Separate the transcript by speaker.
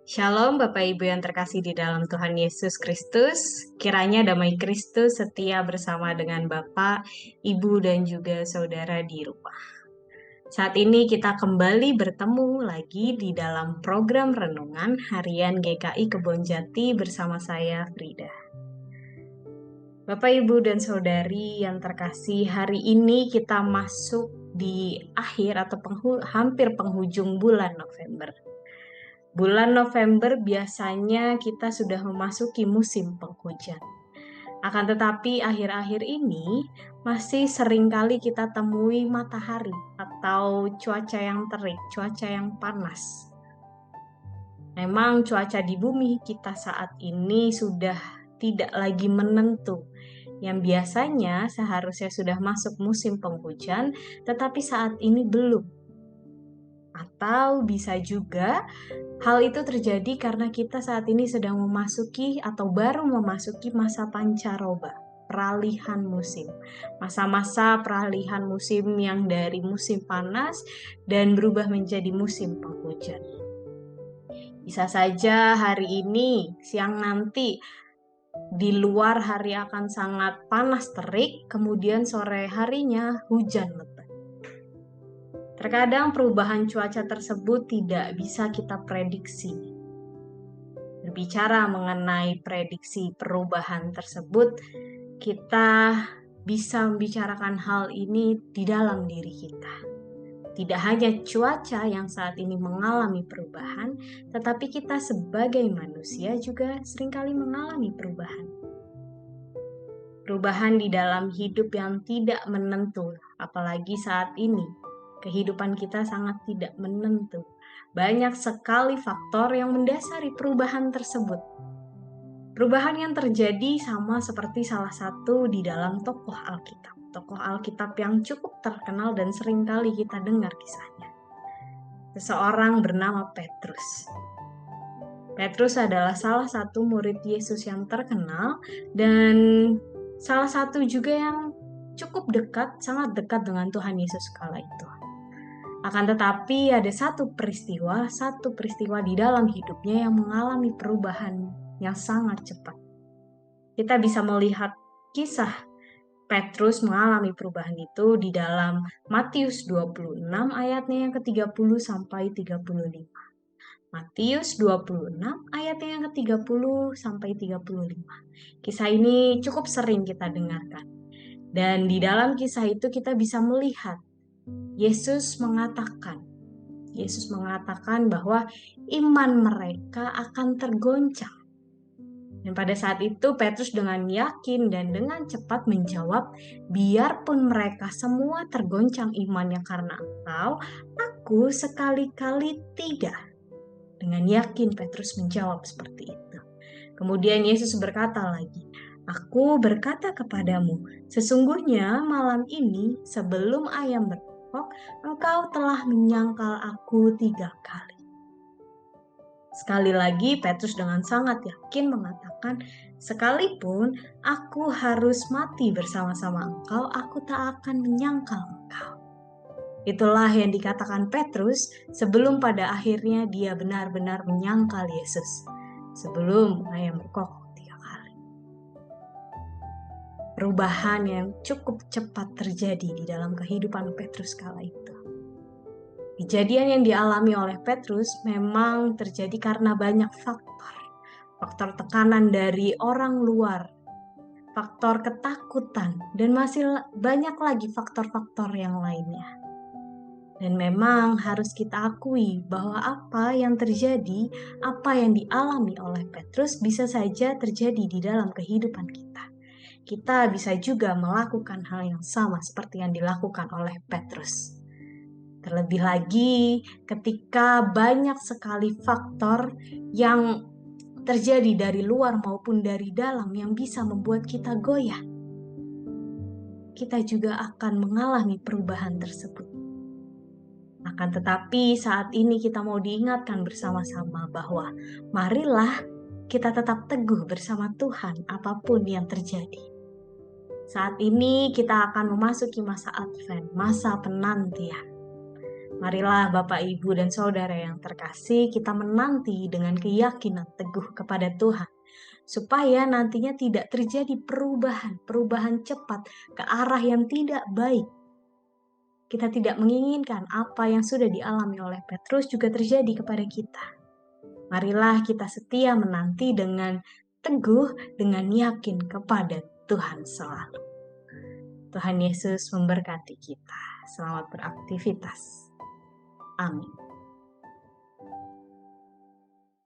Speaker 1: Shalom Bapak Ibu yang terkasih di dalam Tuhan Yesus Kristus. Kiranya damai Kristus setia bersama dengan Bapak, Ibu, dan juga saudara di rumah. Saat ini kita kembali bertemu lagi di dalam program Renungan Harian GKI Kebonjati bersama saya, Frida. Bapak, Ibu, dan Saudari yang terkasih, hari ini kita masuk di akhir atau hampir penghujung bulan November. Bulan November biasanya kita sudah memasuki musim penghujan. Akan tetapi akhir-akhir ini masih seringkali kita temui matahari atau cuaca yang terik, cuaca yang panas. Memang cuaca di bumi kita saat ini sudah tidak lagi menentu. Yang biasanya seharusnya sudah masuk musim penghujan, tetapi saat ini belum. Atau bisa juga hal itu terjadi karena kita saat ini sedang memasuki atau baru memasuki masa pancaroba, peralihan musim. Masa-masa peralihan musim yang dari musim panas dan berubah menjadi musim penghujan. Bisa saja hari ini, siang nanti, di luar hari akan sangat panas terik, kemudian sore harinya hujan lebat. Terkadang perubahan cuaca tersebut tidak bisa kita prediksi. Berbicara mengenai prediksi perubahan tersebut, kita bisa membicarakan hal ini di dalam diri kita. Tidak hanya cuaca yang saat ini mengalami perubahan, tetapi kita sebagai manusia juga seringkali mengalami perubahan. Perubahan di dalam hidup yang tidak menentu, apalagi saat ini. Kehidupan kita sangat tidak menentu. Banyak sekali faktor yang mendasari perubahan tersebut. Perubahan yang terjadi sama seperti salah satu di dalam tokoh Alkitab. Tokoh Alkitab yang cukup terkenal dan seringkali kita dengar kisahnya. Seseorang bernama Petrus. Petrus adalah salah satu murid Yesus yang terkenal dan salah satu juga yang cukup dekat, sangat dekat dengan Tuhan Yesus kala itu. Akan tetapi ada satu peristiwa di dalam hidupnya yang mengalami perubahan yang sangat cepat. Kita bisa melihat kisah Petrus mengalami perubahan itu di dalam Matius 26 ayatnya yang ke-30 sampai 35. Matius 26 ayatnya yang ke-30 sampai 35. Kisah ini cukup sering kita dengarkan. Dan di dalam kisah itu kita bisa melihat Yesus mengatakan bahwa iman mereka akan tergoncang. Dan pada saat itu Petrus dengan yakin dan dengan cepat menjawab, biarpun mereka semua tergoncang imannya karena Engkau, aku sekali-kali tidak. Dengan yakin Petrus menjawab seperti itu. Kemudian Yesus berkata lagi, aku berkata kepadamu, sesungguhnya malam ini sebelum ayam berkokok, engkau telah menyangkal aku 3 kali. Sekali lagi Petrus dengan sangat yakin mengatakan, sekalipun aku harus mati bersama-sama engkau, aku tak akan menyangkal engkau. Itulah yang dikatakan Petrus sebelum pada akhirnya dia benar-benar menyangkal Yesus. Sebelum ayam berkokok 3 kali. Perubahan yang cukup cepat terjadi di dalam kehidupan Petrus kala itu. Kejadian yang dialami oleh Petrus memang terjadi karena banyak faktor. Faktor tekanan dari orang luar, faktor ketakutan, dan masih banyak lagi faktor-faktor yang lainnya. Dan memang harus kita akui bahwa apa yang terjadi, apa yang dialami oleh Petrus bisa saja terjadi di dalam kehidupan kita. Kita bisa juga melakukan hal yang sama seperti yang dilakukan oleh Petrus. Terlebih lagi ketika banyak sekali faktor yang terjadi dari luar maupun dari dalam yang bisa membuat kita goyah. Kita juga akan mengalami perubahan tersebut. Akan tetapi saat ini kita mau diingatkan bersama-sama bahwa marilah kita tetap teguh bersama Tuhan apapun yang terjadi. Saat ini kita akan memasuki masa Advent, masa penantian. Marilah Bapak, Ibu, dan Saudara yang terkasih, kita menanti dengan keyakinan teguh kepada Tuhan, supaya nantinya tidak terjadi perubahan cepat ke arah yang tidak baik. Kita tidak menginginkan apa yang sudah dialami oleh Petrus juga terjadi kepada kita. Marilah kita setia menanti dengan teguh, dengan yakin kepada Tuhan selalu. Tuhan Yesus memberkati kita. Selamat beraktivitas. Amin.